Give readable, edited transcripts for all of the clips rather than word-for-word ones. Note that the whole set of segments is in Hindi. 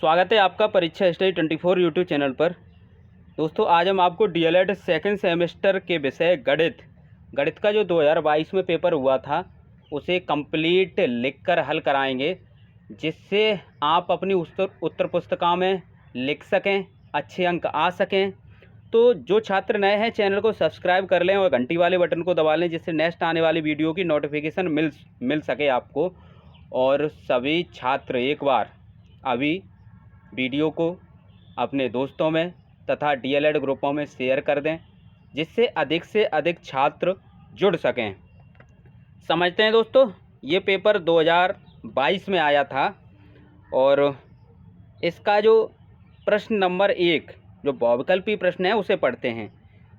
स्वागत है आपका परीक्षा स्टडी 24 यूट्यूब चैनल पर। दोस्तों आज हम आपको डीएलएड सेकंड सेमेस्टर के विषय गणित का जो 2022 में पेपर हुआ था उसे कंप्लीट लिखकर हल कराएंगे, जिससे आप अपनी उत्तर पुस्तिका में लिख सकें, अच्छे अंक आ सकें। तो जो छात्र नए हैं चैनल को सब्सक्राइब कर लें और घंटी वाले बटन को दबा लें, जिससे नेक्स्ट आने वाली वीडियो की नोटिफिकेशन मिल सके आपको। और सभी छात्र एक बार अभी वीडियो को अपने दोस्तों में तथा डीएलएड ग्रुपों में शेयर कर दें, जिससे अधिक से अधिक छात्र जुड़ सकें। समझते हैं दोस्तों, ये पेपर 2022 में आया था और इसका जो प्रश्न नंबर 1 जो बहुविकल्पी प्रश्न है उसे पढ़ते हैं।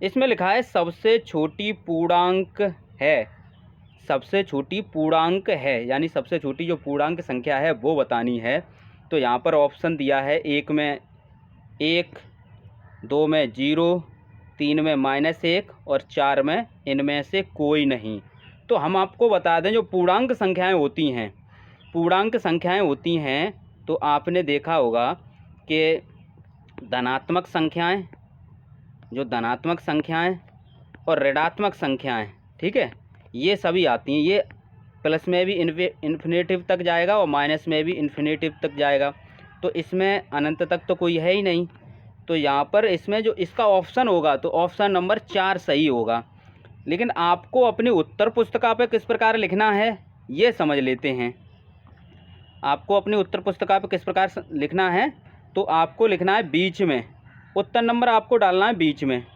इसमें लिखा है सबसे छोटी पूर्णांक है, सबसे छोटी पूर्णांक है यानी सबसे छोटी जो पूर्णांक संख्या है वो बतानी है। तो यहाँ पर ऑप्शन दिया है 1 में 1, 2 में 0, 3 में -1 और 4 में इनमें से कोई नहीं। तो हम आपको बता दें जो पूर्णांक संख्याएं होती हैं तो आपने देखा होगा कि धनात्मक संख्याएं, जो धनात्मक संख्याएं और ऋणात्मक संख्याएं, ठीक है, ये सभी आती हैं। ये प्लस में भी इन्फिनेटिव तक जाएगा और माइनस में भी इन्फिनेटिव तक जाएगा। तो इसमें अनंत तक तो कोई है ही नहीं। तो यहाँ पर इसमें जो इसका ऑप्शन होगा तो ऑप्शन नंबर 4 सही होगा। लेकिन आपको अपनी उत्तर पुस्तिका पे किस प्रकार लिखना है ये समझ लेते हैं। आपको अपनी उत्तर पुस्तिका पे किस प्रकार लिखना है, तो आपको लिखना है बीच में। उत्तर नंबर आपको डालना है बीच में।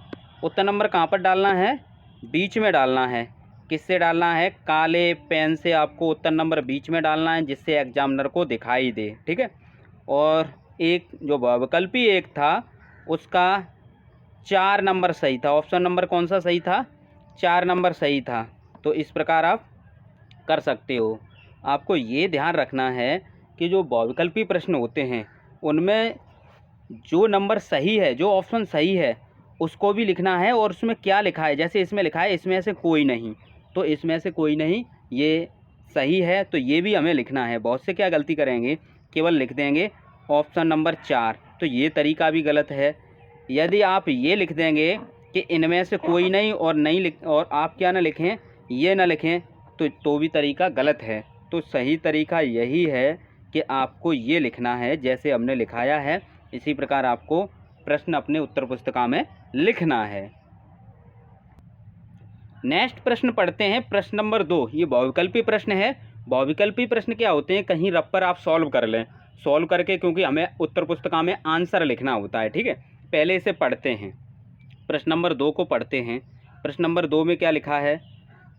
उत्तर नंबर कहाँ पर डालना है? बीच में डालना है। किससे डालना है? काले पेन से आपको उत्तर नंबर बीच में डालना है, जिससे एग्जामिनर को दिखाई दे, ठीक है। और एक जो बहुविकल्पी एक था उसका 4 नंबर सही था। ऑप्शन नंबर कौन सा सही था? 4 नंबर सही था। तो इस प्रकार आप कर सकते हो। आपको ये ध्यान रखना है कि जो बहुविकल्पी प्रश्न होते हैं उनमें जो नंबर सही है, जो ऑप्शन सही है उसको भी लिखना है और उसमें क्या लिखा है। जैसे इसमें लिखा है इसमें से कोई नहीं, तो इसमें से कोई नहीं ये सही है, तो ये भी हमें लिखना है। बहुत से क्या गलती करेंगे, केवल लिख देंगे ऑप्शन नंबर 4, तो ये तरीका भी गलत है। यदि आप ये लिख देंगे कि इनमें से कोई नहीं और आप क्या ना लिखें, ये ना लिखें, तो भी तरीका गलत है। तो सही तरीका यही है कि आपको ये लिखना है जैसे हमने लिखाया है, इसी प्रकार आपको प्रश्न अपने उत्तर पुस्तिका में लिखना है। नेक्स्ट प्रश्न पढ़ते हैं, प्रश्न नंबर 2। ये बहुविकल्पी प्रश्न है। बहुविकल्पी प्रश्न क्या होते हैं, कहीं रफ पर आप सॉल्व कर लें, सॉल्व करके, क्योंकि हमें उत्तर पुस्तिका में आंसर लिखना होता है, ठीक है। पहले इसे पढ़ते हैं, प्रश्न नंबर 2 को पढ़ते हैं। प्रश्न नंबर 2 में क्या लिखा है?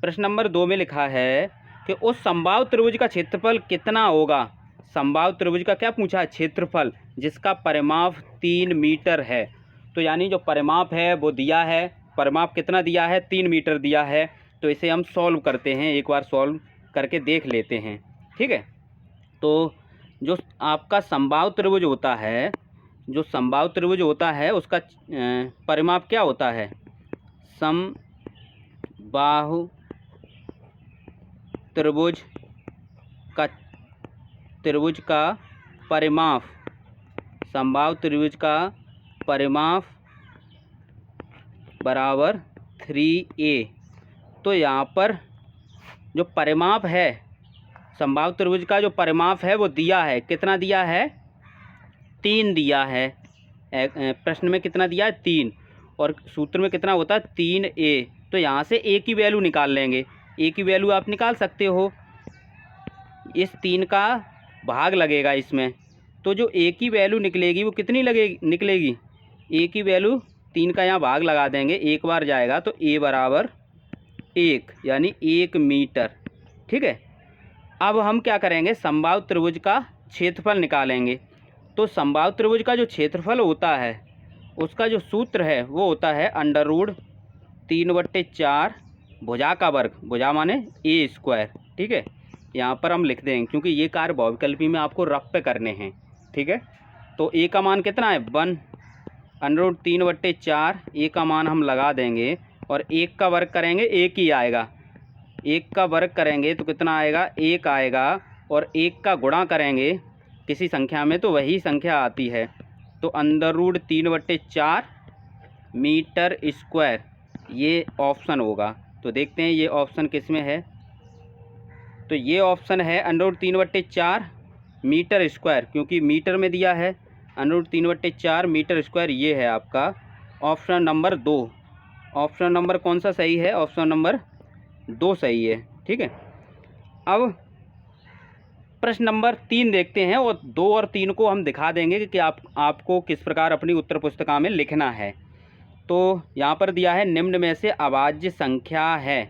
प्रश्न नंबर 2 में लिखा है कि उस समबाहु त्रिभुज का क्षेत्रफल कितना होगा। समबाहु त्रिभुज का क्या पूछा है? क्षेत्रफल, जिसका परिमाप 3 मीटर है। तो यानी जो परिमाप है वो दिया है, परिमाप कितना दिया है? 3 मीटर दिया है। तो इसे हम सॉल्व करते हैं, एक बार सॉल्व करके देख लेते हैं, ठीक है। तो जो आपका समबाहु त्रिभुज होता है, जो समबाहु त्रिभुज होता है उसका परिमाप क्या होता है? समबाहु त्रिभुज का परिमाप, समबाहु त्रिभुज का परिमाप बराबर 3a। तो यहाँ पर जो परिमाप है, समबाहु त्रिभुज का जो परिमाप है वो दिया है, कितना दिया है? 3 दिया है। प्रश्न में कितना दिया है? 3, और सूत्र में कितना होता है? 3a। तो यहाँ से a की वैल्यू निकाल लेंगे। a की वैल्यू आप निकाल सकते हो, इस 3 का भाग लगेगा इसमें, तो जो a की वैल्यू निकलेगी वो कितनी निकलेगी? a की वैल्यू 3 का यहाँ भाग लगा देंगे, एक बार जाएगा तो a बराबर 1 यानी 1 मीटर, ठीक है। अब हम क्या करेंगे, समबाहु त्रिभुज का क्षेत्रफल निकालेंगे। तो समबाहु त्रिभुज का जो क्षेत्रफल होता है उसका जो सूत्र है वो होता है √3/4 भुजा का वर्ग, भुजा माने a², ठीक है। यहाँ पर हम लिख देंगे क्योंकि ये कार्य बहुविकल्पी में आपको रफ पे करने हैं, ठीक है। तो a का मान कितना है? 1 √3/4, a का मान हम लगा देंगे और 1 का वर्ग करेंगे, 1 ही आएगा। 1 का वर्ग करेंगे तो कितना आएगा? 1 आएगा, और 1 का गुणा करेंगे किसी संख्या में तो वही संख्या आती है। तो √3/4 मीटर स्क्वायर ये ऑप्शन होगा। तो देखते हैं ये ऑप्शन किस में है। तो ये ऑप्शन है √3/4 मीटर स्क्वायर, क्योंकि मीटर में दिया है। √3/4 मीटर स्क्वायर ये है आपका ऑप्शन नंबर 2। ऑप्शन नंबर कौन सा सही है? ऑप्शन नंबर 2 सही है। ठीक है, अब प्रश्न नंबर 3 देखते हैं, और 2 और 3 को हम दिखा देंगे कि आपको किस प्रकार अपनी उत्तर पुस्तिका में लिखना है। तो यहाँ पर दिया है निम्न में से अभाज्य संख्या है।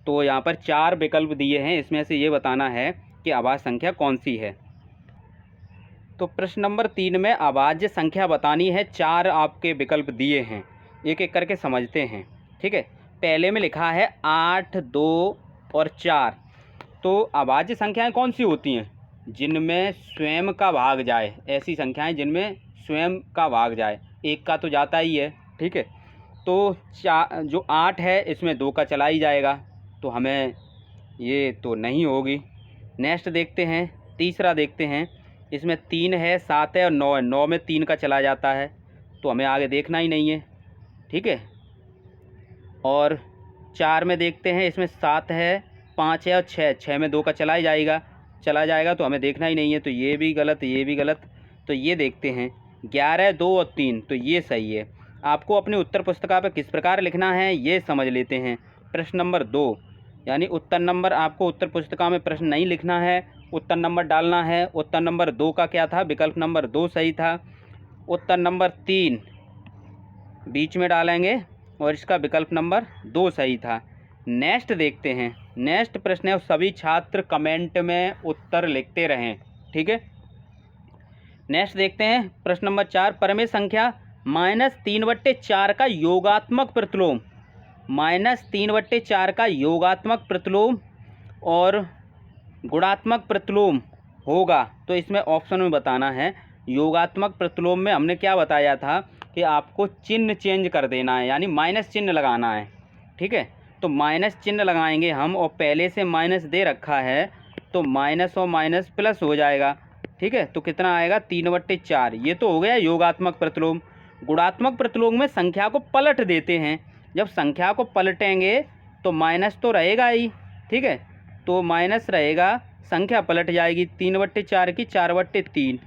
तो यहाँ पर 4 विकल्प दिए हैं, इसमें से ये बताना है कि अभाज्य संख्या कौन सी है। तो प्रश्न नंबर 3 में अभाज्य संख्या बतानी है। 4 आपके विकल्प दिए हैं, एक एक करके समझते हैं। ठीक है, पहले में लिखा है 8, 2 और 4। तो अभाज्य संख्याएं कौन सी होती हैं? जिनमें स्वयं का भाग जाए, ऐसी संख्याएं जिनमें स्वयं का भाग जाए। एक का तो जाता ही है। ठीक है, तो जो 8 है इसमें 2 का चला ही जाएगा, तो हमें ये तो नहीं होगी। नेक्स्ट देखते हैं, तीसरा देखते हैं। इसमें 3 है, 7 है और 9 है। 9 में 3 का चला जाता है, तो हमें आगे देखना ही नहीं है। ठीक है, और 4 में देखते हैं, इसमें 7 है, 5 है और 6 में 2 का चला जाएगा, तो हमें देखना ही नहीं है। तो ये भी गलत, ये भी गलत। तो ये देखते हैं 11, 2 और 3, तो ये सही है। आपको अपनी उत्तर पुस्तिका पर किस प्रकार लिखना है ये समझ लेते हैं। प्रश्न नंबर 2 यानी उत्तर नंबर, आपको उत्तर पुस्तिका में प्रश्न नहीं लिखना है, उत्तर नंबर डालना है। उत्तर नंबर 2 का क्या था? विकल्प नंबर 2 सही था। उत्तर नंबर 3 बीच में डालेंगे और इसका विकल्प नंबर 2 सही था। नेक्स्ट देखते हैं, नेक्स्ट प्रश्न है, सभी छात्र कमेंट में उत्तर लिखते रहें। ठीक है, नेक्स्ट देखते हैं प्रश्न नंबर 4, परमेय संख्या -3/4 का योगात्मक प्रतिलोम। -3/4 का योगात्मक प्रतिलोम और गुणात्मक प्रतिलोम होगा, तो इसमें ऑप्शन में बताना है। योगात्मक प्रतिलोम में हमने क्या बताया था कि आपको चिन्ह चेंज कर देना है, यानी माइनस चिन्ह लगाना है। ठीक है, तो माइनस चिन्ह लगाएंगे हम, और पहले से माइनस दे रखा है, तो माइनस और माइनस प्लस हो जाएगा। ठीक है, तो कितना आएगा? 3/4। ये तो हो गया योगात्मक प्रतिलोम। गुणात्मक प्रतिलोम में संख्या को पलट देते हैं। जब संख्या को पलटेंगे तो माइनस तो रहेगा ही। ठीक है, तो माइनस रहेगा, संख्या पलट जाएगी। 3/4 की 4/3।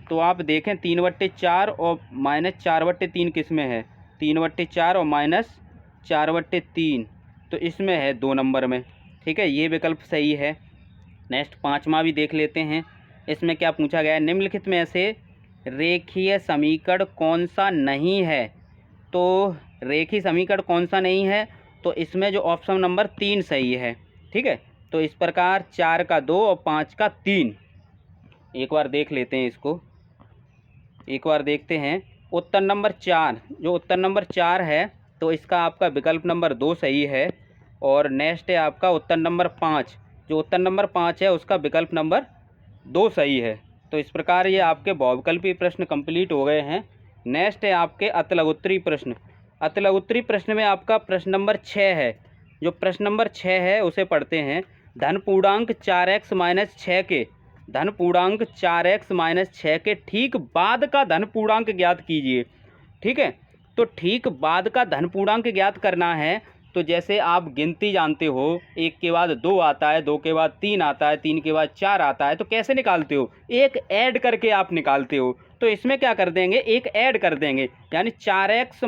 तो आप देखें 3/4 और -4/3 किस में है? 3/4 और -4/3, तो इसमें है 2 नंबर में। ठीक है, ये विकल्प सही है। नेक्स्ट 5वां भी देख लेते हैं। इसमें क्या पूछा गया है? निम्नलिखित में से रेखीय समीकरण कौन सा नहीं है? तो रेखीय समीकरण कौन सा नहीं है? तो इसमें जो ऑप्शन नंबर 3 सही है। ठीक है, तो इस प्रकार 4 का 2 और 5 का 3। एक बार देख लेते हैं इसको, एक बार देखते हैं। उत्तर नंबर 4, जो उत्तर नंबर 4 है, तो इसका आपका विकल्प नंबर 2 सही है। और नेक्स्ट है आपका उत्तर नंबर 5, जो उत्तर नंबर 5 है उसका विकल्प नंबर 2 सही है। तो इस प्रकार ये आपके बहुविकल्पीय प्रश्न कंप्लीट हो गए हैं। नेक्स्ट है आपके अतिलघुत्तरीय प्रश्न। अतिलघुत्तरीय प्रश्न में आपका प्रश्न नंबर 6 है। जो प्रश्न नंबर 6 है उसे पढ़ते हैं। धन पूर्णांक 4x - 6 के धन पूर्णांक 4x - 6 के ठीक बाद का धन पूर्णांक ज्ञात कीजिए। ठीक है, तो ठीक बाद का धन पूर्णांक ज्ञात करना है। तो जैसे आप गिनती जानते हो, 1 के बाद 2 आता है, 2 के बाद 3 आता है, 3 के बाद 4 आता है, तो कैसे निकालते हो? एक ऐड करके आप निकालते हो। तो इसमें क्या कर देंगे? एक ऐड कर देंगे, यानी 4x -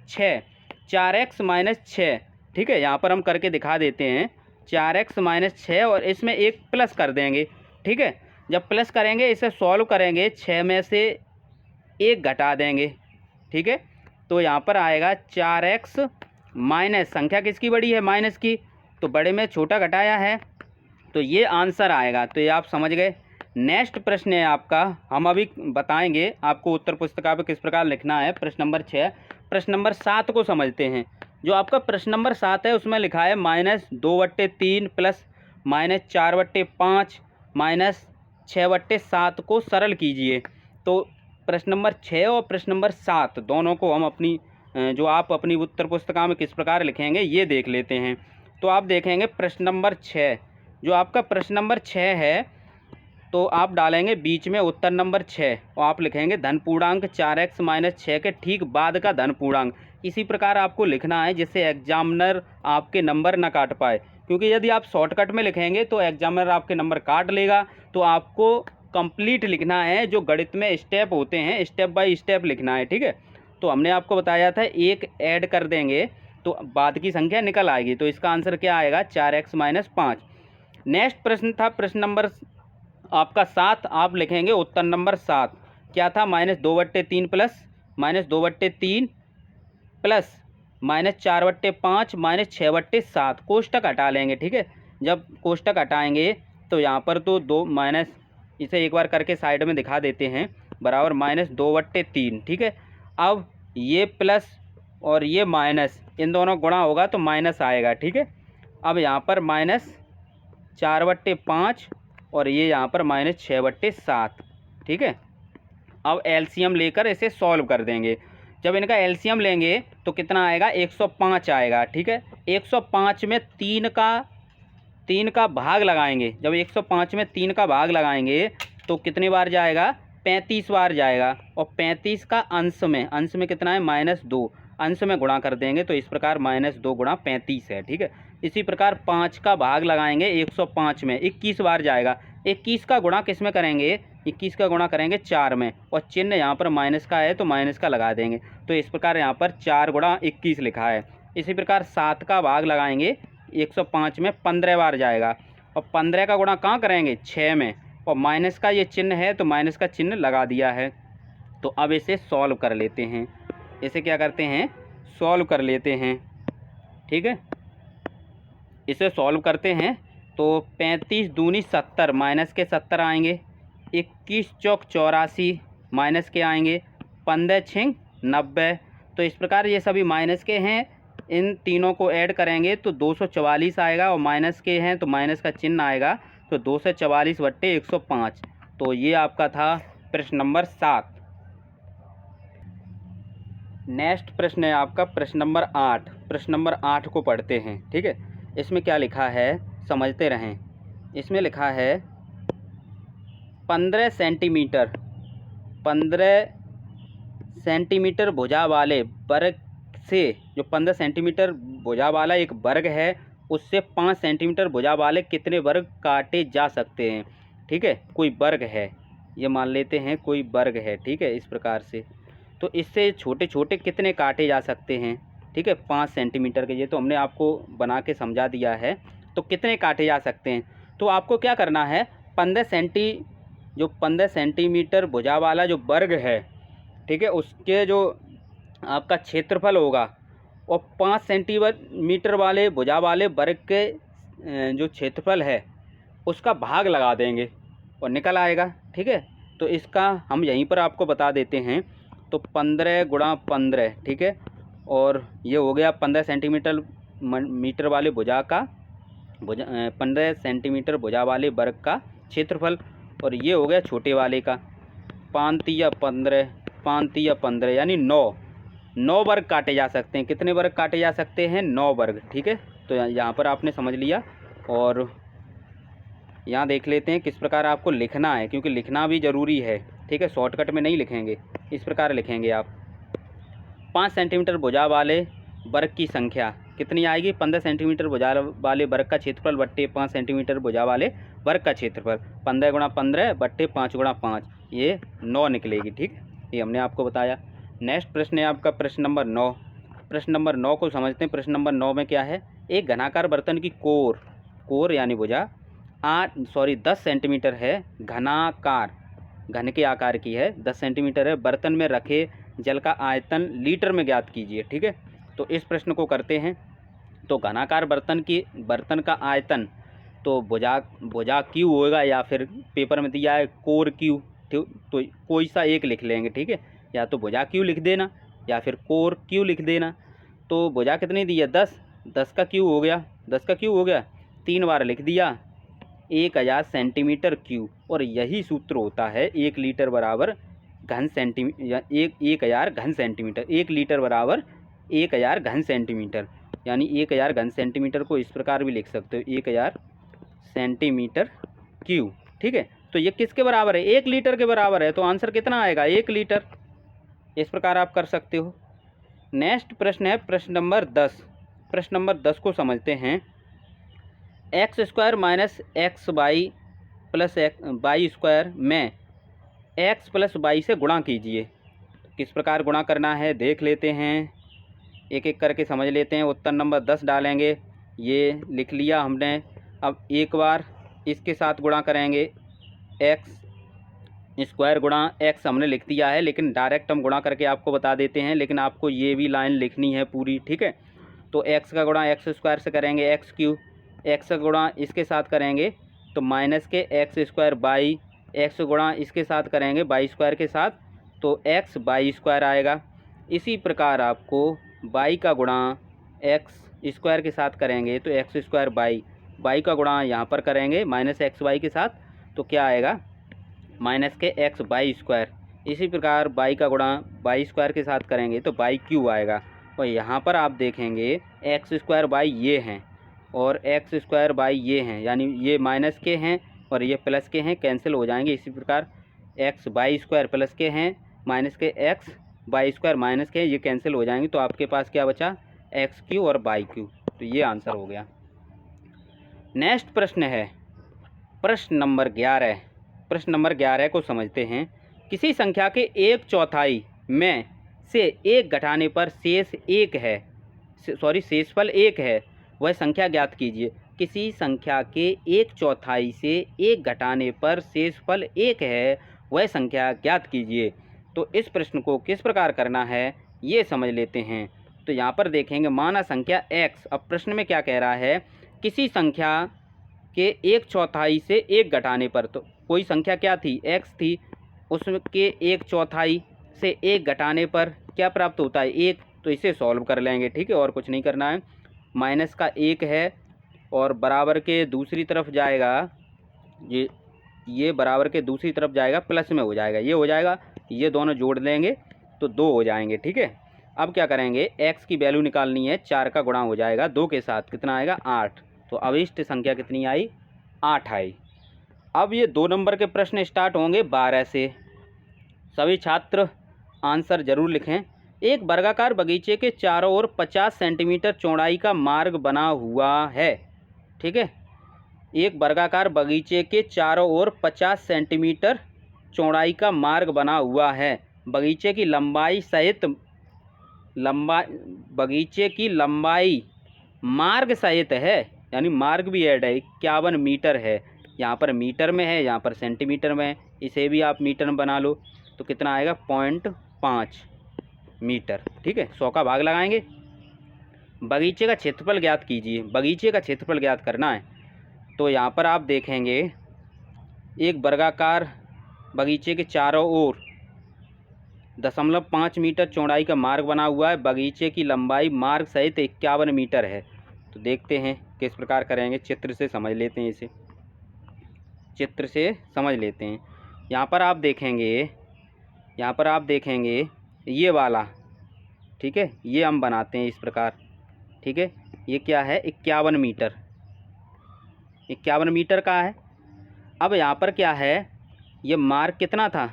6, 4x - 6। ठीक है, यहाँ पर हम करके दिखा देते हैं। 4x - 6 और इसमें एक प्लस कर देंगे। ठीक है, जब प्लस करेंगे इसे सॉल्व करेंगे, 6 में से 1 घटा देंगे। ठीक है, तो यहाँ पर आएगा 4x माइनस, संख्या किसकी बड़ी है? माइनस की, तो बड़े में छोटा घटाया है, तो ये आंसर आएगा। तो ये आप समझ गए। नेक्स्ट प्रश्न है आपका, हम अभी बताएंगे आपको उत्तर पुस्तिका पर किस प्रकार लिखना है। प्रश्न नंबर 6। प्रश्न नंबर 7 को समझते हैं। जो आपका प्रश्न नंबर 7 है उसमें लिखा है -2/3 प्लस -4/5 -6/7 को सरल कीजिए। तो प्रश्न नंबर 6 और प्रश्न नंबर 7 दोनों को हम अपनी जो आप अपनी उत्तर पुस्तिका में किस प्रकार लिखेंगे ये देख लेते हैं। तो आप देखेंगे प्रश्न नंबर 6, जो आपका प्रश्न नंबर 6 है, तो आप डालेंगे बीच में उत्तर नंबर 6 और आप लिखेंगे धन पूर्णांक 4x - 6 के ठीक बाद का धन पूर्णांक। इसी प्रकार आपको लिखना है जिससे एग्जामिनर आपके नंबर ना काट पाए, क्योंकि यदि आप शॉर्टकट में लिखेंगे तो एग्जामिनर आपके नंबर काट लेगा। तो आपको कंप्लीट लिखना है, जो गणित में स्टेप होते हैं स्टेप बाय स्टेप लिखना है, ठीक है। तो हमने आपको बताया था एक ऐड कर देंगे तो बाद की संख्या निकल आएगी। तो इसका आंसर क्या आएगा 4x - 5। नेक्स्ट प्रश्न था प्रश्न नंबर आपका 7। आप लिखेंगे उत्तर नंबर 7 क्या था, -2/3 प्लस -2/3 प्लस -4/5 -6/7। कोष्टक हटा लेंगे, ठीक है। जब कोष्टक हटाएंगे तो यहाँ पर तो दो माइनस, इसे एक बार करके साइड में दिखा देते हैं, बराबर -2/3, ठीक है। अब ये प्लस और ये माइनस, इन दोनों गुणा होगा तो माइनस आएगा, ठीक है। अब यहाँ पर -4/5 और ये यहाँ पर -6/7, ठीक है। अब एलसीएम लेकर इसे सॉल्व कर देंगे। जब इनका एलसीएम लेंगे तो कितना आएगा 105 आएगा, ठीक है। 105 में 3 का भाग लगाएंगे। जब 105 में 3 का भाग लगाएंगे तो कितनी बार जाएगा 35 बार जाएगा। और 35 का अंश में कितना है -2, अंश में गुणा कर देंगे तो इस प्रकार -2 गुणा 35 है, ठीक है। इसी प्रकार 5 का भाग लगाएंगे 105 में, 21 बार जाएगा। 21 का गुणा किस में करेंगे, 21 का गुणा करेंगे 4 में, और चिन्ह यहाँ पर माइनस का है तो माइनस का लगा देंगे। तो इस प्रकार यहाँ पर 4 गुणा 21 लिखा है। इसी प्रकार 7 का भाग लगाएंगे 105 में, 15 बार जाएगा, और 15 का गुणा कहाँ करेंगे 6 में, और माइनस का ये चिन्ह है तो माइनस का चिन्ह लगा दिया है। तो अब इसे सॉल्व कर लेते हैं। इसे क्या करते हैं, सॉल्व कर लेते हैं, ठीक है। इसे सॉल्व करते हैं तो 35 दूनी 70, माइनस के 70 आएंगे। 21 चौक 84, माइनस के आएंगे। 15 छिंग 90। तो इस प्रकार ये सभी माइनस के हैं, इन तीनों को ऐड करेंगे तो 244 आएगा, और माइनस के हैं तो माइनस का चिन्ह आएगा, तो 244/105। तो ये आपका था प्रश्न नंबर 7। नेक्स्ट प्रश्न है आपका प्रश्न नंबर 8। प्रश्न नंबर 8 को पढ़ते हैं, ठीक है। इसमें क्या लिखा है समझते रहें। इसमें लिखा है 15 सेंटीमीटर भुजा वाले वर्ग से, जो 15 सेंटीमीटर भुजा वाला एक वर्ग है, उससे 5 सेंटीमीटर भुजा वाले कितने वर्ग काटे जा सकते हैं, ठीक है। कोई वर्ग है, ये मान लेते हैं कोई वर्ग है, ठीक है। इस प्रकार से तो इससे छोटे छोटे कितने काटे जा सकते हैं, ठीक है। 5 सेंटीमीटर के, ये तो हमने आपको बना के समझा दिया है। तो कितने काटे जा सकते हैं, तो आपको क्या करना है 15 सेंटीमीटर भुजा वाला जो वर्ग है, ठीक है, उसके जो आपका क्षेत्रफल होगा, और 5 सेंटीमीटर वाले भुजा वाले वर्ग के जो क्षेत्रफल है उसका भाग लगा देंगे और निकल आएगा, ठीक है। तो इसका हम यहीं पर आपको बता देते हैं। तो 15 गुणा 15, ठीक है, और ये हो गया 15 सेंटीमीटर वाले भुजा 15 सेंटीमीटर भुजा वाले वर्ग का क्षेत्रफल, और ये हो गया छोटे वाले का 5 या 15 यानी 9 वर्ग काटे जा सकते हैं। कितने वर्ग काटे जा सकते हैं 9 वर्ग, ठीक है। तो यहाँ पर आपने समझ लिया, और यहाँ देख लेते हैं किस प्रकार आपको लिखना है, क्योंकि लिखना भी ज़रूरी है, ठीक है। शॉर्टकट में नहीं लिखेंगे, इस प्रकार लिखेंगे आप। 5 सेंटीमीटर भुजा वाले वर्ग की संख्या कितनी आएगी, 15 सेंटीमीटर भुजा वाले वर्ग का क्षेत्रफल बट्टे 5 सेंटीमीटर भुजा वाले वर्ग का क्षेत्रफल, 15 गुणा 15 बट्टे 5 गुणा 5, ये 9 निकलेगी, ठीक है। ये हमने आपको बताया। नेक्स्ट प्रश्न है आपका प्रश्न नंबर 9। प्रश्न नंबर 9 को समझते हैं। प्रश्न नंबर 9 में क्या है, एक घनाकार बर्तन की कोर यानी भुजा 10 सेंटीमीटर है, घनाकार, घन के आकार की है, 10 सेंटीमीटर है। बर्तन में रखे जल का आयतन लीटर में ज्ञात कीजिए, ठीक है। तो इस प्रश्न को करते हैं। तो घनाकार बर्तन का आयतन तो भुजा क्यू होगा, या फिर पेपर में दिया है कोर क्यू, तो कोई सा एक लिख लेंगे, ठीक है। या तो भुजा क्यू लिख देना या फिर कोर क्यू लिख देना। तो भुजा कितनी दी है 10 का क्यू हो गया, 10 का क्यू हो गया, 3 बार लिख दिया 1000 सेंटीमीटर क्यू। और यही सूत्र होता है 1 लीटर बराबर घन सेंटीमीटर, या 1000 घन सेंटीमीटर। 1 लीटर बराबर 1000 घन सेंटीमीटर, यानी 1000 घन सेंटीमीटर को इस प्रकार भी लिख सकते हो 1000 सेंटीमीटर क्यू, ठीक है। तो ये किसके बराबर है? 1 लीटर के बराबर है। तो आंसर कितना आएगा? 1 लीटर। इस प्रकार आप कर सकते हो। नेक्स्ट प्रश्न है प्रश्न नंबर 10। प्रश्न नंबर 10 को समझते हैं। X square minus x y plus y square में एक्स प्लस वाई से गुणा कीजिए। किस प्रकार गुणा करना है देख लेते हैं, एक एक करके समझ लेते हैं। उत्तर नंबर 10 डालेंगे, ये लिख लिया हमने। अब एक बार इसके साथ गुणा करेंगे, एक्स स्क्वायर गुणा एक्स हमने लिख दिया है, लेकिन डायरेक्ट हम गुणा करके आपको बता देते हैं, लेकिन आपको ये भी लाइन लिखनी है पूरी, ठीक है। तो एक्स का गुणा एक्स स्क्वायर से करेंगे एक्स क्यू, एक्स का गुणा इसके साथ करेंगे तो माइनस के एक्स स्क्वायर बाई, एक्स गुणा इसके साथ करेंगे बाई स्क्वायर के साथ तो एक्स बाई स्क्वायर आएगा। इसी प्रकार आपको बाई का गुणा एक्स स्क्वायर के साथ करेंगे तो एक्स स्क्वायर बाई, बाई का गुणा यहाँ पर करेंगे माइनस एक्स वाई के साथ तो क्या आएगा? माइनस के एक्स बाई स्क्वायर। इसी प्रकार बाई का गुणा बाई स्क्वायर के साथ करेंगे तो बाई क्यू आएगा। और यहाँ पर आप देखेंगे एक्स स्क्वायर बाई ये हैं और एक्स स्क्वायर बाई ये हैं, यानी ये माइनस के हैं और ये प्लस के हैं, कैंसिल हो जाएंगे। इसी प्रकार एक्स बाई स्क्वायर प्लस के हैं, माइनस के एक्स बाई स्क्वायर माइनस के, ये कैंसिल हो जाएंगे। तो आपके पास क्या बचा? एक्स क्यू और बाई क्यू। तो ये आंसर हो गया। नेक्स्ट प्रश्न है प्रश्न नंबर 11। प्रश्न नंबर 11 को समझते हैं। किसी संख्या के 1/4 में से 1 घटाने पर शेष 1 है, शेषफल 1 है, वह संख्या ज्ञात कीजिए। किसी संख्या के 1/4 से 1 घटाने पर शेषफल 1 है, वह संख्या ज्ञात कीजिए। तो इस प्रश्न को किस प्रकार करना है ये समझ लेते हैं। तो यहाँ पर देखेंगे माना संख्या x। अब प्रश्न में क्या कह रहा है? किसी संख्या के 1/4 से 1 घटाने पर, तो कोई संख्या क्या थी? x थी, उसके 1/4 से 1 घटाने पर क्या प्राप्त होता है? 1। तो इसे सॉल्व कर लेंगे, ठीक है, और कुछ नहीं करना है। माइनस का 1 है और बराबर के दूसरी तरफ जाएगा, ये बराबर के दूसरी तरफ जाएगा, प्लस में हो जाएगा, ये हो जाएगा, ये दोनों जोड़ लेंगे तो 2 हो जाएंगे, ठीक है। अब क्या करेंगे? x की वैल्यू निकालनी है, 4 का गुणा हो जाएगा 2 के साथ, कितना आएगा? 8। तो अभिष्ट संख्या कितनी आई? 8 आई। अब ये 2 नंबर के प्रश्न स्टार्ट होंगे 12 से। सभी छात्र आंसर जरूर लिखें। एक वर्गाकार बगीचे के चारों ओर 50 सेंटीमीटर चौड़ाई का मार्ग बना हुआ है, ठीक है। एक वर्गाकार बगीचे के चारों ओर 50 सेंटीमीटर चौड़ाई का मार्ग बना हुआ है। बगीचे की लंबाई सहित बगीचे की लंबाई मार्ग सहित है, यानी मार्ग भी ऐड है, 51 मीटर है। यहाँ पर मीटर में है, यहाँ पर सेंटीमीटर में है, इसे भी आप मीटर में बना लो तो कितना आएगा? 0.5 मीटर, ठीक है। 100 का भाग लगाएंगे। बगीचे का क्षेत्रफल ज्ञात कीजिए। बगीचे का क्षेत्रफल ज्ञात करना है। तो यहाँ पर आप देखेंगे एक वर्गाकार बगीचे के चारों ओर 0.5 मीटर चौड़ाई का मार्ग बना हुआ है। बगीचे की लंबाई मार्ग सहित 51 मीटर है। तो देखते हैं किस प्रकार करेंगे, चित्र से समझ लेते हैं, इसे चित्र से समझ लेते हैं। यहाँ पर आप देखेंगे ये वाला, ठीक है, ये हम बनाते हैं इस प्रकार, ठीक है। ये क्या है? 51 मीटर, 51 मीटर का है। अब यहाँ पर क्या है? ये मार्ग कितना था?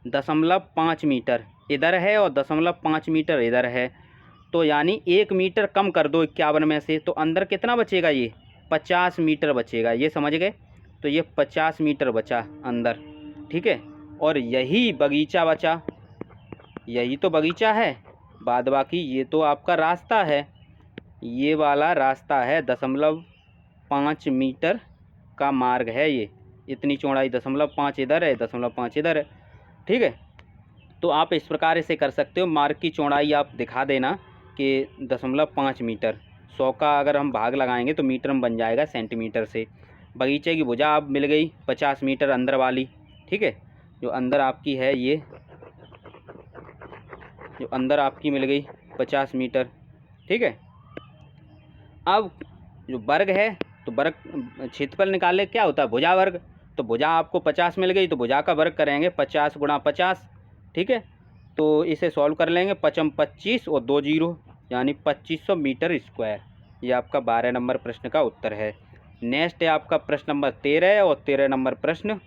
0.5 मीटर इधर है और 0.5 मीटर इधर है। तो यानी 1 मीटर कम कर दो 51 में से, तो अंदर कितना बचेगा? ये 50 मीटर बचेगा। ये समझ गए? तो ये 50 मीटर बचा अंदर, ठीक है। और यही बगीचा बचा, यही तो बगीचा है। बाद बाकी ये तो आपका रास्ता है, ये वाला रास्ता है। 0.5 मीटर का मार्ग है ये, इतनी चौड़ाई 0.5 इधर है, 0.5 इधर है, ठीक है। तो आप इस प्रकार इसे कर सकते हो। मार्ग की चौड़ाई आप दिखा देना कि 0.5 मीटर। 100 का अगर हम भाग लगाएंगे तो मीटर में बन जाएगा सेंटीमीटर से। बगीचे की भुजा आप मिल गई 50 मीटर अंदर वाली, ठीक है। जो अंदर आपकी है, ये जो अंदर आपकी मिल गई 50 मीटर, ठीक है। अब जो वर्ग है, तो वर्ग क्षेत्रफल निकाले क्या होता है? भुजा वर्ग। तो भुजा आपको 50 मिल गई तो भुजा का वर्ग करेंगे 50 गुणा 50, ठीक है। तो इसे सॉल्व कर लेंगे। 5 25 और 2 0 यानी 2500 मीटर स्क्वायर। ये आपका 12 नंबर प्रश्न का उत्तर है। नेक्स्ट है आपका प्रश्न नंबर 13 और 13 नंबर प्रश्न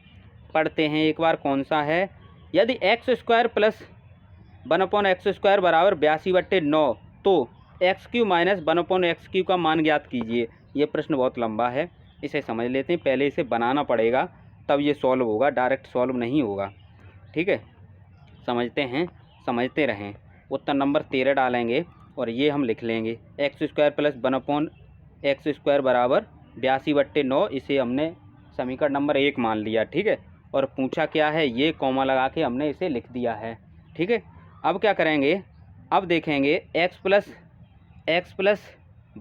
पढ़ते हैं एक बार कौन सा है। यदि एक्स स्क्वायर प्लस 1/x² बराबर 82/9 तो एक्स क्यू माइनस 1/x³ का मान ज्ञात कीजिए। ये प्रश्न बहुत लंबा है, इसे समझ लेते हैं। पहले इसे बनाना पड़ेगा तब ये सॉल्व होगा, डायरेक्ट सॉल्व नहीं होगा। ठीक है, समझते हैं, समझते रहें। उत्तर नंबर 13 डालेंगे और ये हम लिख लेंगे x² प्लस 1/x² बराबर 82/9। इसे हमने समीकरण नंबर 1 मान लिया। ठीक है, और पूछा क्या है ये कॉमा लगा के हमने इसे लिख दिया है। ठीक है, अब क्या करेंगे, अब देखेंगे x प्लस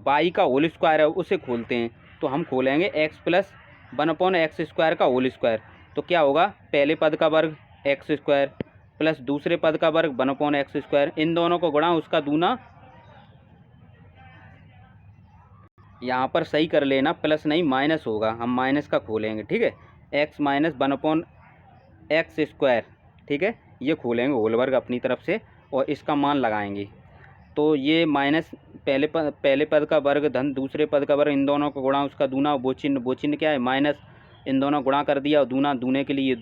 y का होल स्क्वायर है उसे खोलते हैं। तो हम खोलेंगे x प्लस 1/x² का होल स्क्वायर। तो क्या होगा, पहले पद का वर्ग x² प्लस दूसरे पद का वर्ग 1/x², इन दोनों को गुणा उसका दूना। यहाँ पर सही कर लेना, प्लस नहीं माइनस होगा, हम माइनस का खोलेंगे। ठीक है, x माइनस 1/x²। ठीक है, ये खोलेंगे होल वर्ग अपनी तरफ से और इसका मान लगाएंगे। तो ये माइनस पहले पद का वर्ग धन दूसरे पद का वर्ग, इन दोनों को गुणा उसका दूना। वो चिन्ह क्या है, माइनस, इन दोनों गुणा कर दिया और दूना, दूने के लिए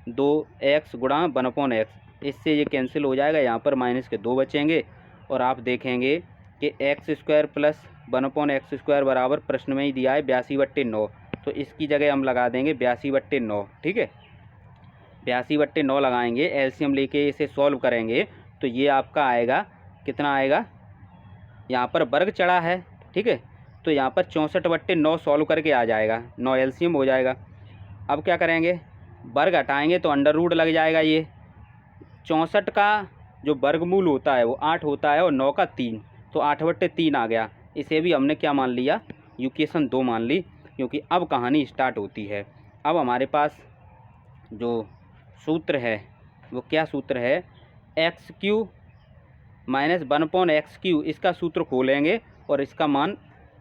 2x गुणा 1/x। इससे ये कैंसिल हो जाएगा, यहाँ पर माइनस के 2 बचेंगे। और आप देखेंगे कि x² प्लस 1/x² बराबर प्रश्न में ही दिया है 82/9। तो इसकी जगह हम लगा देंगे 82/9। ठीक है, 82/9 लगाएंगे, एलसीएम लेके इसे सॉल्व करेंगे तो ये आपका आएगा, कितना आएगा, यहाँ पर वर्ग चढ़ा है। ठीक है, तो यहाँ पर 64/9 सॉल्व करके आ जाएगा, 9 एलसीएम हो जाएगा। अब क्या करेंगे, वर्ग हटाएंगे तो अंडर रूट लग जाएगा। ये 64 का जो वर्गमूल होता है वो 8 होता है और 9 का 3, तो 8/3 आ गया। इसे भी हमने क्या मान लिया, इक्वेशन 2 मान ली, क्योंकि अब कहानी स्टार्ट होती है। अब हमारे पास जो सूत्र है वो क्या सूत्र है, x³ माइनस 1/x³, इसका सूत्र खोलेंगे और इसका मान,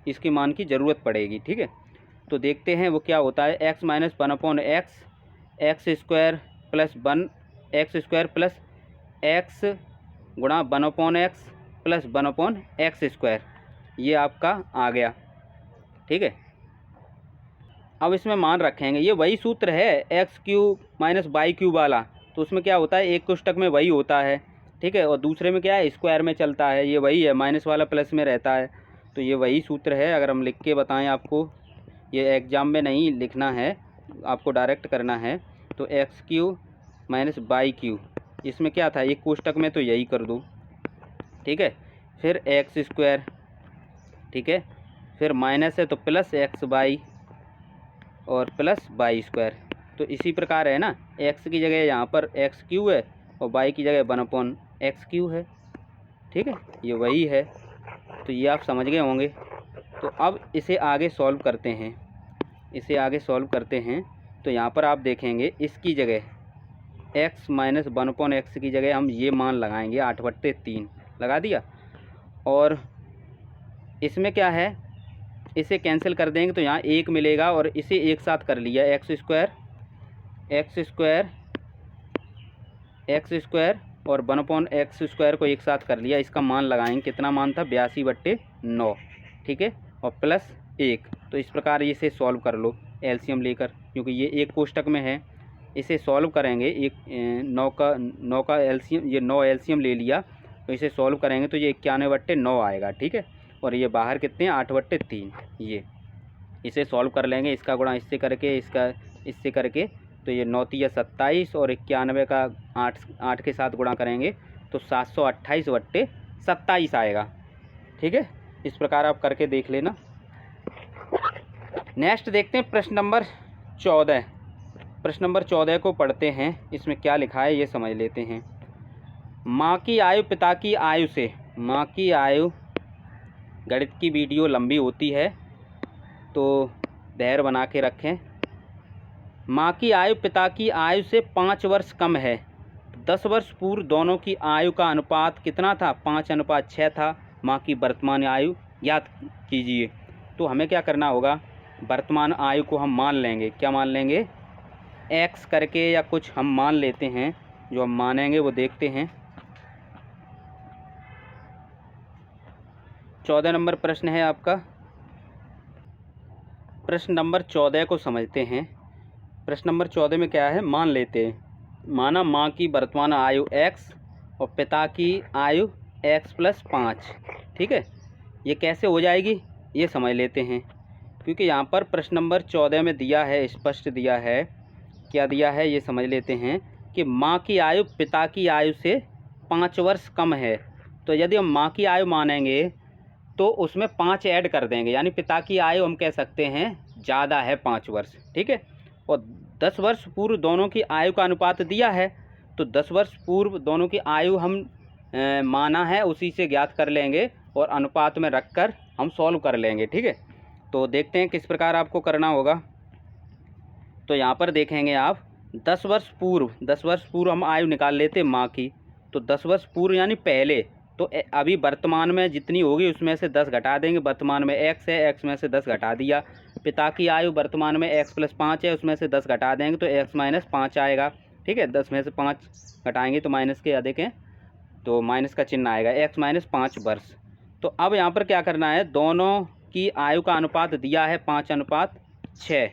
इसके मान की ज़रूरत पड़ेगी। ठीक है, तो देखते हैं वो क्या होता है, x minus 1/x, x² plus 1x² plus x गुणा 1/x प्लस 1/x², ये आपका आ गया। ठीक है, अब इसमें मान रखेंगे, ये वही सूत्र है x³ माइनस y³ वाला। तो उसमें क्या होता है, एक कोष्टक में वही होता है। ठीक है, और दूसरे में क्या है, स्क्वायर में चलता है, ये वही है, माइनस वाला प्लस में रहता है। तो ये वही सूत्र है। अगर हम लिख के बताएं आपको, ये एग्ज़ाम में नहीं लिखना है, आपको डायरेक्ट करना है। तो x³ माइनस y³, इसमें क्या था, एक कोष्टक में, तो यही कर दो। ठीक है, फिर x², ठीक है, फिर माइनस है तो प्लस xy और प्लस y²। तो इसी प्रकार है ना, x की जगह यहाँ पर x³ है और y की जगह 1/x³ है। ठीक है, ये वही है, तो ये आप समझ गए होंगे। तो अब इसे आगे सॉल्व करते हैं, इसे आगे सॉल्व करते हैं। तो यहाँ पर आप देखेंगे इसकी जगह x माइनस 1/x की जगह हम ये मान लगाएंगे 8/3 लगा दिया। और इसमें क्या है, इसे कैंसिल कर देंगे तो यहाँ 1 मिलेगा और इसे एक साथ कर लिया, x² और 1/x² को एक साथ कर लिया। इसका मान लगाएंगे, कितना मान था, 82/9। ठीक है, और प्लस 1। तो इस प्रकार इसे सॉल्व कर लो एलसीएम लेकर, क्योंकि ये एक कोष्टक में है। इसे सॉल्व करेंगे, एक 9 का एलसीएम, ये 9 एलसीएम ले लिया, तो इसे सॉल्व करेंगे तो ये 91/9 आएगा। ठीक है, और ये बाहर कितने हैं, 8/3। ये इसे सॉल्व कर लेंगे, इसका गुणा इससे करके, इसका इससे करके, तो ये 9 × 27 और 91 का 8 के साथ गुणा करेंगे तो 728/27 आएगा। ठीक है, इस प्रकार आप करके देख लेना। नेक्स्ट देखते हैं प्रश्न नंबर 14। प्रश्न नंबर 14 को पढ़ते हैं, इसमें क्या लिखा है ये समझ लेते हैं। माँ की आयु पिता की आयु से, माँ की आयु, गणित की वीडियो लंबी होती है तो धैर्य बना के रखें। माँ की आयु पिता की आयु से 5 वर्ष कम है। 10 वर्ष पूर्व दोनों की आयु का अनुपात कितना था, 5:6 था। माँ की वर्तमान आयु याद कीजिए। तो हमें क्या करना होगा, वर्तमान आयु को हम मान लेंगे, क्या मान लेंगे, x करके या कुछ हम मान लेते हैं। जो हम मानेंगे वो देखते हैं। 14 नंबर प्रश्न है आपका। प्रश्न नंबर 14 को समझते हैं। प्रश्न नंबर 14 में क्या है, मान लेते हैं, माना माँ की वर्तमान आयु x और पिता की आयु x+5। ठीक है, ये कैसे हो जाएगी ये समझ लेते हैं, क्योंकि यहाँ पर प्रश्न नंबर 14 में दिया है, स्पष्ट दिया है, क्या दिया है ये समझ लेते हैं कि माँ की आयु पिता की आयु से 5 वर्ष कम है। तो यदि हम माँ की आयु मानेंगे तो उसमें 5 ऐड कर देंगे, यानी पिता की आयु हम कह सकते हैं ज़्यादा है 5 वर्ष। ठीक है, और 10 वर्ष पूर्व दोनों की आयु का अनुपात दिया है, तो 10 वर्ष पूर्व दोनों की आयु हम माना है, उसी से ज्ञात कर लेंगे और अनुपात में रखकर हम सॉल्व कर लेंगे। ठीक है, तो देखते हैं किस प्रकार आपको करना होगा। तो यहाँ पर देखेंगे आप 10 वर्ष पूर्व हम आयु निकाल लेते माँ की, तो 10 वर्ष पूर्व यानी पहले, तो अभी वर्तमान में जितनी होगी उसमें से 10 घटा देंगे। वर्तमान में x है, x में से 10 घटा दिया। पिता की आयु वर्तमान में x+5 है, उसमें से 10 घटा देंगे तो x-5 आएगा। ठीक है, 10 में से 5 घटाएंगे तो माइनस के अधिक हैं, तो माइनस का चिन्ह आएगा, x-5 वर्ष। तो अब यहाँ पर क्या करना है, दोनों की आयु का अनुपात दिया है 5:6।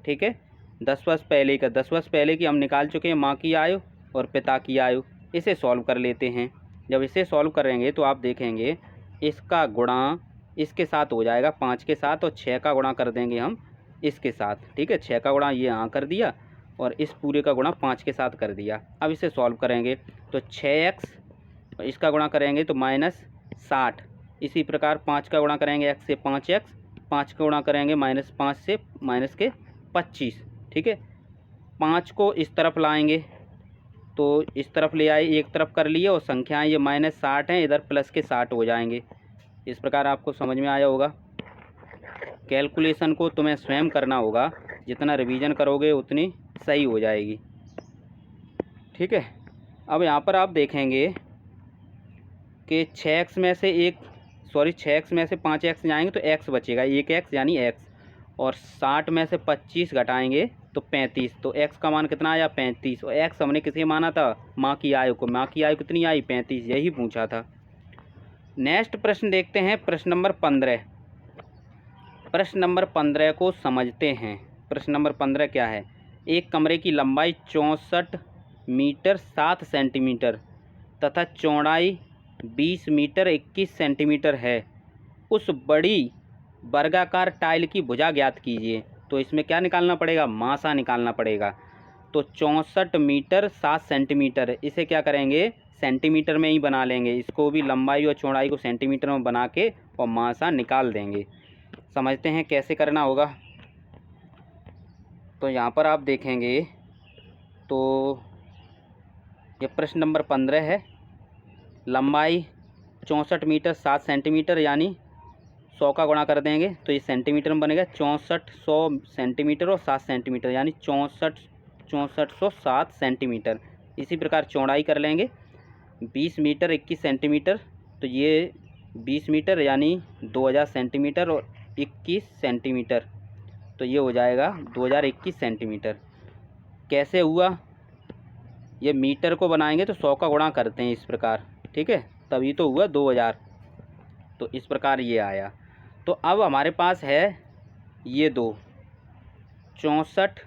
ठीक है, 10 वर्ष पहले का, 10 वर्ष पहले की हम निकाल चुके हैं माँ की आयु और पिता की आयु। इसे सॉल्व कर लेते हैं। जब इसे सॉल्व करेंगे तो आप देखेंगे इसका गुणा इसके साथ हो जाएगा 5 के साथ, और 6 का गुणा कर देंगे हम इसके साथ। ठीक है, 6 का गुणा ये यहाँ कर दिया और इस पूरे का गुणा 5 के साथ कर दिया। अब इसे सॉल्व करेंगे तो 6x, इसका गुणा करेंगे तो -60। इसी प्रकार 5 का गुणा करेंगे x से 5x, 5 का गुणा करेंगे -5 से -25। ठीक है, 5 को इस तरफ लाएंगे तो इस तरफ ले आए, एक तरफ कर लिए, और संख्याएं ये -60 हैं, इधर प्लस के 60 हो जाएंगे। इस प्रकार आपको समझ में आया होगा। कैलकुलेशन को तुम्हें स्वयं करना होगा, जितना रिवीजन करोगे उतनी सही हो जाएगी। ठीक है, अब यहाँ पर आप देखेंगे कि 6x में से 5x जाएंगे तो x बचेगा, 1x यानी x, और 60 में से 25 घटाएंगे तो 35, तो x का मान कितना आया 35, और x हमने किसे माना था, माँ की आयु को। माँ की आयु कितनी आई 35, यही पूछा था। नेक्स्ट प्रश्न देखते हैं, प्रश्न नंबर 15। प्रश्न नंबर 15 को समझते हैं। प्रश्न नंबर 15 क्या है, एक कमरे की लंबाई 64 मीटर 7 सेंटीमीटर तथा चौड़ाई 20 मीटर 21 सेंटीमीटर है। उस बड़ी वर्गाकार टाइल की भुजा ज्ञात कीजिए। तो इसमें क्या निकालना पड़ेगा, मासा निकालना पड़ेगा। तो 64 मीटर 7 सेंटीमीटर, इसे क्या करेंगे सेंटीमीटर में ही बना लेंगे। इसको भी लंबाई और चौड़ाई को सेंटीमीटर में बना के और मासा निकाल देंगे। समझते हैं कैसे करना होगा। तो यहाँ पर आप देखेंगे तो ये प्रश्न नंबर 15 है। लंबाई 64 मीटर 7 सेंटीमीटर, यानी 100 का गुणा कर देंगे तो ये सेंटीमीटर में बनेगा। 64 100 सेंटीमीटर और 7 सेंटीमीटर, यानी 64 सेंटीमीटर। इसी प्रकार चौड़ाई कर लेंगे 20 मीटर 21 सेंटीमीटर, तो ये 20 मीटर यानी 2000 सेंटीमीटर और 21 सेंटीमीटर, तो ये हो जाएगा 2021 सेंटीमीटर। कैसे हुआ, ये मीटर को बनाएंगे तो 100 का गुणा करते हैं इस प्रकार। ठीक है, तभी तो हुआ 2000, तो इस प्रकार ये आया। तो अब हमारे पास है ये दो 64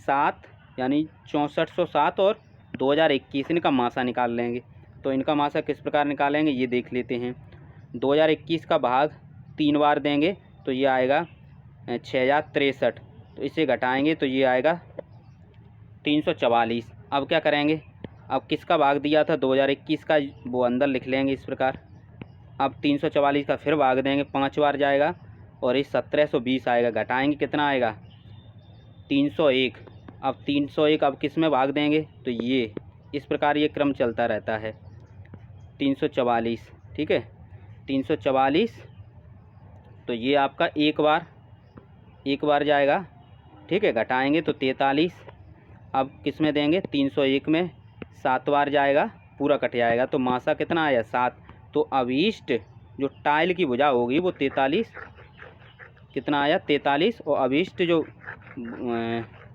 7 यानी 6407 और 2021, इनका मासा निकाल लेंगे। तो इनका मासा किस प्रकार निकालेंगे ये देख लेते हैं। 2021 का भाग 3 बार देंगे तो ये आएगा 6063, तो इसे घटाएंगे तो ये आएगा 344। अब क्या करेंगे, अब किसका भाग दिया था 2021 का, वो अंदर लिख लेंगे इस प्रकार। अब 344 का फिर भाग देंगे, 5 बार जाएगा और इस 1720 आएगा। घटाएंगे कितना आएगा 301। अब 301 अब किस में भाग देंगे तो ये, इस प्रकार ये क्रम चलता रहता है। 344, ठीक है, 344, तो ये आपका एक बार जाएगा। ठीक है, घटाएंगे तो 43। अब किस में देंगे 301 में 7 बार जाएगा, पूरा कट जाएगा, तो मासा कितना आया 7। तो अभीष्ट जो टाइल की भुजा होगी वो 43, कितना आया 43, और अभीष्ट जो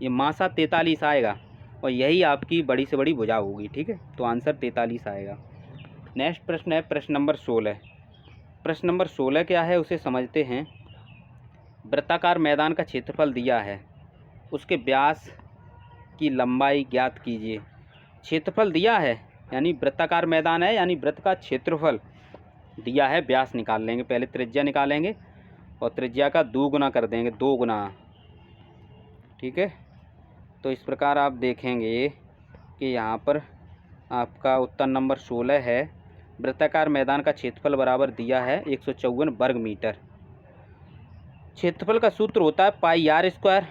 ये मासा 43 आएगा, और यही आपकी बड़ी से बड़ी भुजा होगी। ठीक है, तो आंसर 43 आएगा। नेक्स्ट प्रश्न है प्रश्न नंबर 16। प्रश्न नंबर 16 क्या है उसे समझते हैं। वृत्ताकार मैदान का क्षेत्रफल दिया है, उसके व्यास की लंबाई ज्ञात कीजिए। क्षेत्रफल दिया है यानी वृत्ताकार मैदान है, यानी वृत्त का क्षेत्रफल दिया है, व्यास निकाल लेंगे। पहले त्रिज्या निकालेंगे और त्रिज्या का 2 गुना कर देंगे, 2 गुना। ठीक है, तो इस प्रकार आप देखेंगे कि यहाँ पर आपका उत्तर नंबर 16 है। वृत्ताकार मैदान का क्षेत्रफल बराबर दिया है 154 वर्ग मीटर। क्षेत्रफल का सूत्र होता है पाई आर स्क्वायर।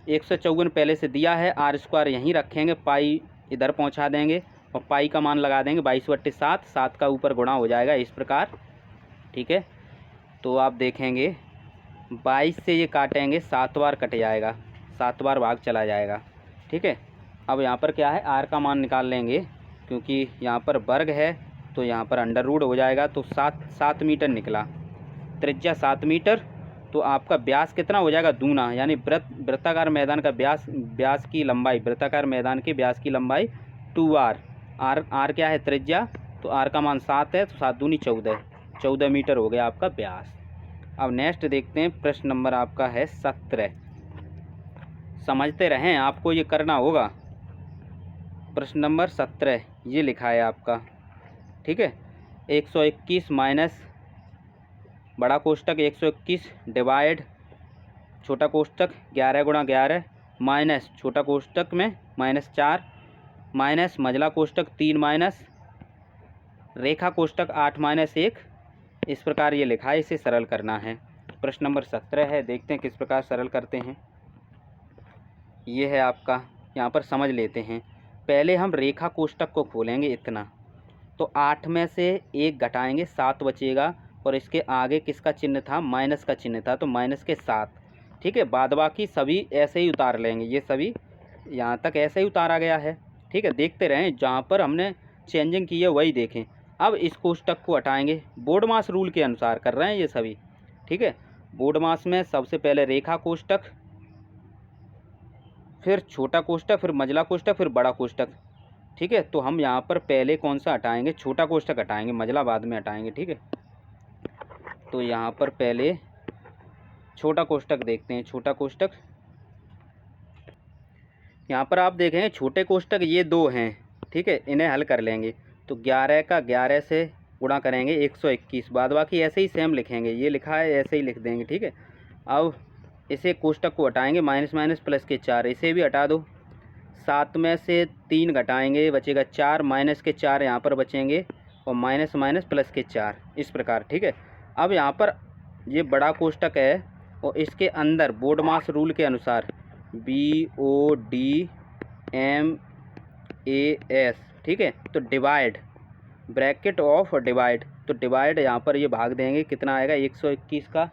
154 पहले से दिया है, आर स्क्वायर यहीं रखेंगे, पाई इधर पहुंचा देंगे और पाई का मान लगा देंगे 22/7। 7 का ऊपर गुणा हो जाएगा इस प्रकार। ठीक है, तो आप देखेंगे 22 से ये काटेंगे, 7 बार कट जाएगा, 7 बार भाग चला जाएगा। ठीक है, अब यहाँ पर क्या है, आर का मान निकाल लेंगे, क्योंकि यहाँ पर वर्ग है तो यहाँ पर अंडर रूट हो जाएगा। तो 7 मीटर निकला, त्रिज्या 7 मीटर। तो आपका व्यास कितना हो जाएगा, दूना, यानी वृत्ताकार मैदान का व्यास की लंबाई, वृत्ताकार मैदान के व्यास की लंबाई 2r। आर क्या है, त्रिज्या, तो आर का मान 7 है, तो 7 दूनी 14 मीटर हो गया आपका व्यास। अब नेक्स्ट देखते हैं, प्रश्न नंबर आपका है 17। समझते रहें, आपको ये करना होगा। प्रश्न नंबर 17 ये लिखा है आपका। ठीक है, 121 माइनस बड़ा कोष्टक 121 डिवाइड छोटा कोष्टक 11 गुणा 11 माइनस छोटा कोष्टक में -4 माइनस मझला कोष्टक 3 माइनस रेखा कोष्टक 8 माइनस 1। इस प्रकार ये लिखा है, इसे सरल करना है। प्रश्न नंबर 17 है, देखते हैं किस प्रकार सरल करते हैं। ये है आपका, यहाँ पर समझ लेते हैं। पहले हम रेखा कोष्टक को खोलेंगे इतना, तो 8 में से 1 घटाएंगे, 7 बचेगा, और इसके आगे किसका चिन्ह था, माइनस का चिन्ह था, तो माइनस के 7। ठीक है, बाद बाकी सभी ऐसे ही उतार लेंगे, ये सभी यहाँ तक ऐसे ही उतारा गया है। ठीक है, देखते रहें, जहाँ पर हमने चेंजिंग की है वही देखें। अब इस कोष्टक को हटाएंगे, बोर्ड मास रूल के अनुसार कर रहे हैं ये सभी। ठीक है, बोर्ड मास में सबसे पहले रेखा कोष्टक, फिर छोटा कोष्टक, फिर मझला कोष्टक, फिर बड़ा कोष्टक। ठीक है, तो हम यहाँ पर पहले कौन सा हटाएंगे, छोटा कोष्टक हटाएंगे, मझला बाद में हटाएंगे। ठीक है, तो यहाँ पर पहले छोटा कोष्टक देखते हैं। छोटा कोष्टक, यहाँ पर आप देखें छोटे कोष्टक ये 2 हैं। ठीक है, इन्हें हल कर लेंगे, तो 11 का 11 से गुणा करेंगे 121, बाद बाकी ऐसे ही सेम लिखेंगे, ये लिखा है ऐसे ही लिख देंगे। ठीक है, अब इसे कोष्टक को हटाएंगे, माइनस माइनस प्लस के 4, इसे भी हटा दो। 7 में से 3 घटाएंगे, बचेगा 4, माइनस के 4 यहाँ पर बचेंगे, और माइनस माइनस प्लस के 4, इस प्रकार। ठीक है, अब यहाँ पर ये बड़ा कोष्टक है और इसके अंदर बोर्ड मास रूल के अनुसार BODMAS। ठीक है, तो डिवाइड, ब्रैकेट ऑफ डिवाइड, तो डिवाइड यहाँ पर ये भाग देंगे, कितना आएगा 121 का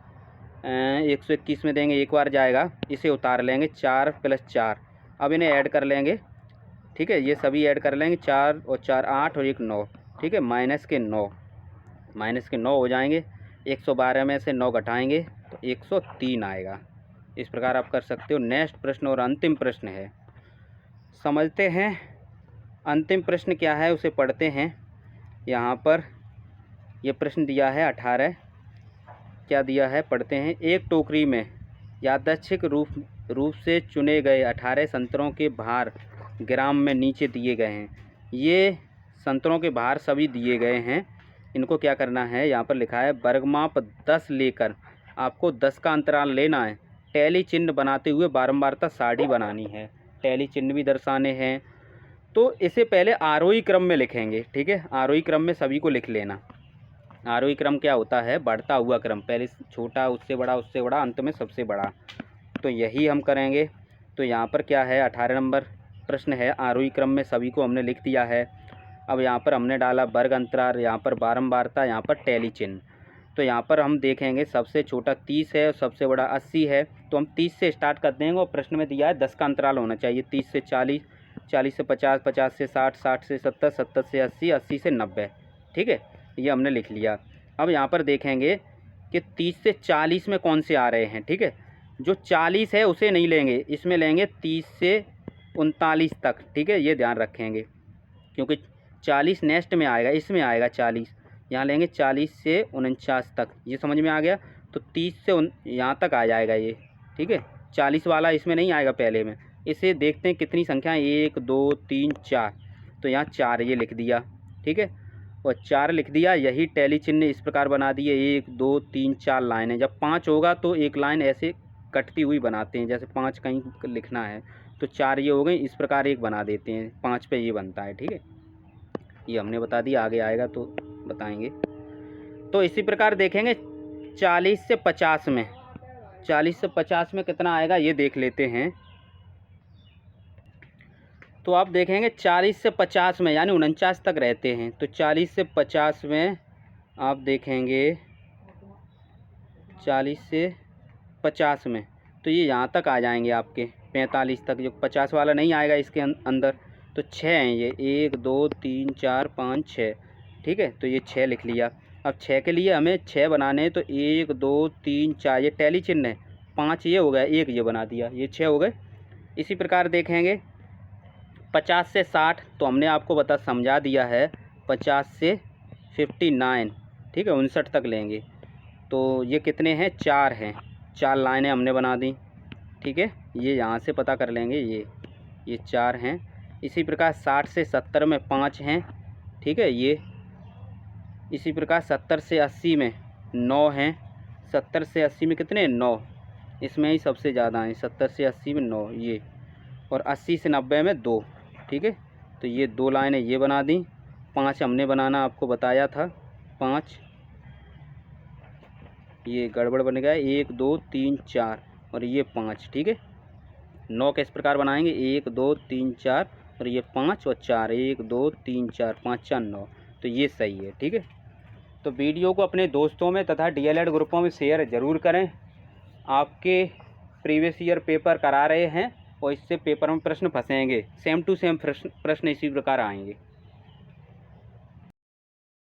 121 में देंगे, एक बार जाएगा, इसे उतार लेंगे, 4 + 4। अब इन्हें ऐड कर लेंगे। ठीक है, ये सभी ऐड कर लेंगे, 4 और 4 8 और 1 9। ठीक है, माइनस के 9 हो जाएंगे, 112 में से 9 घटाएंगे तो 103 आएगा। इस प्रकार आप कर सकते हो। नेक्स्ट प्रश्न और अंतिम प्रश्न है, समझते हैं। अंतिम प्रश्न क्या है उसे पढ़ते हैं। यहाँ पर ये प्रश्न दिया है 18, क्या दिया है पढ़ते हैं। एक टोकरी में यादृच्छिक रूप से चुने गए 18 संतरों के भार ग्राम में नीचे दिए गए हैं। ये संतरों के भार सभी दिए गए हैं, इनको क्या करना है, यहाँ पर लिखा है वर्गमाप 10 लेकर आपको 10 का अंतराल लेना है। टैली चिन्ह बनाते हुए बारंबारता साड़ी बनानी है, टैली चिन्ह भी दर्शाने हैं। तो इसे पहले आरोही क्रम में लिखेंगे। ठीक है, आरोही क्रम में सभी को लिख लेना। आरोही क्रम क्या होता है, बढ़ता हुआ क्रम, पहले छोटा, उससे बड़ा, उससे बड़ा, अंत में सबसे बड़ा। तो यही हम करेंगे। तो यहाँ पर क्या है, 18 नंबर प्रश्न है, आरोही क्रम में सभी को हमने लिख दिया है। अब यहाँ पर हमने डाला वर्ग अंतराल, यहाँ पर बारंबारता, यहाँ पर टैली चिन्ह। तो यहाँ पर हम देखेंगे सबसे छोटा 30 है और सबसे बड़ा 80 है, तो हम 30 से स्टार्ट कर देंगे। और प्रश्न में दिया है 10 का अंतराल होना चाहिए, 30 से 40, 40 से 50, 50 से 60, 60 से 70, 70 से 80, 80 से 90। ठीक है, ये हमने लिख लिया। अब यहाँ पर देखेंगे कि 30 से 40 में कौन से आ रहे हैं। ठीक है, जो 40 है उसे नहीं लेंगे, इसमें लेंगे 30 से 39 तक। ठीक है, ये ध्यान रखेंगे, क्योंकि 40 नेक्स्ट में आएगा, इसमें आएगा 40, यहाँ लेंगे 40 से 49 तक। ये समझ में आ गया, तो 30 से यहाँ तक आ जाएगा ये। ठीक है, 40 वाला इसमें नहीं आएगा पहले में, इसे देखते हैं कितनी संख्या, 1 2 3 4, तो यहाँ 4 ये लिख दिया, ठीक है, और 4 लिख दिया। यही टैली चिन्ह इस प्रकार बना दिए, 1 2 3 4 लाइन है। जब 5 होगा तो एक लाइन ऐसे कटती हुई बनाते हैं, जैसे 5 कहीं लिखना है तो 4 ये हो गई, इस प्रकार एक बना देते हैं, 5 पे ये बनता है, ठीक है। ये हमने बता दिया, आगे आएगा तो बताएंगे। तो इसी प्रकार देखेंगे 40 से 50 में, 40 से 50 में कितना आएगा ये देख लेते हैं। तो आप देखेंगे 40 से 50 में यानी 49 तक रहते हैं, तो 40 से 50 में आप देखेंगे 40 से 50 में तो ये यहाँ तक आ जाएंगे आपके 45 तक, जो 50 वाला नहीं आएगा इसके अंदर। तो 6 हैं ये, 1 2 3 4 5 6, ठीक है, तो ये 6 लिख लिया। अब 6 के लिए हमें 6 बनाने हैं, तो 1 2 3 4 ये टैली चिन्ह है, 5 ये हो गया, 1 ये बना दिया, ये 6 हो गए। इसी प्रकार देखेंगे 50 से 60, तो हमने आपको समझा दिया है 50 से 59, ठीक है, 59 तक लेंगे। तो ये कितने हैं, 4 हैं, 4 लाइनें हमने बना दी, ठीक है, ये यहाँ से पता कर लेंगे, ये 4 हैं। इसी प्रकार 60 से 70 में 5 हैं, ठीक है, ये इसी प्रकार 70 से 80 में 9 हैं, 70 से 80 में कितने, 9, इसमें ही सबसे ज़्यादा हैं, 70 से 80 में 9 ये, और 80 से 90 में 2, ठीक है, तो ये 2 लाइनें ये बना दी। 5 हमने बनाना आपको बताया था, 5 ये गड़बड़ बन गया, 1 2 3 4 और ये 5, ठीक है। 9 किस प्रकार बनाएंगे, 1 2 3 4 और ये 5 और 4, 1 2 3 4 5 4 9, तो ये सही है, ठीक है। तो वीडियो को अपने दोस्तों में तथा डीएलएड ग्रुपों में शेयर ज़रूर करें। आपके प्रीवियस ईयर पेपर करा रहे हैं और इससे पेपर में प्रश्न फंसेंगे, सेम टू सेम प्रश्न इसी प्रकार आएंगे।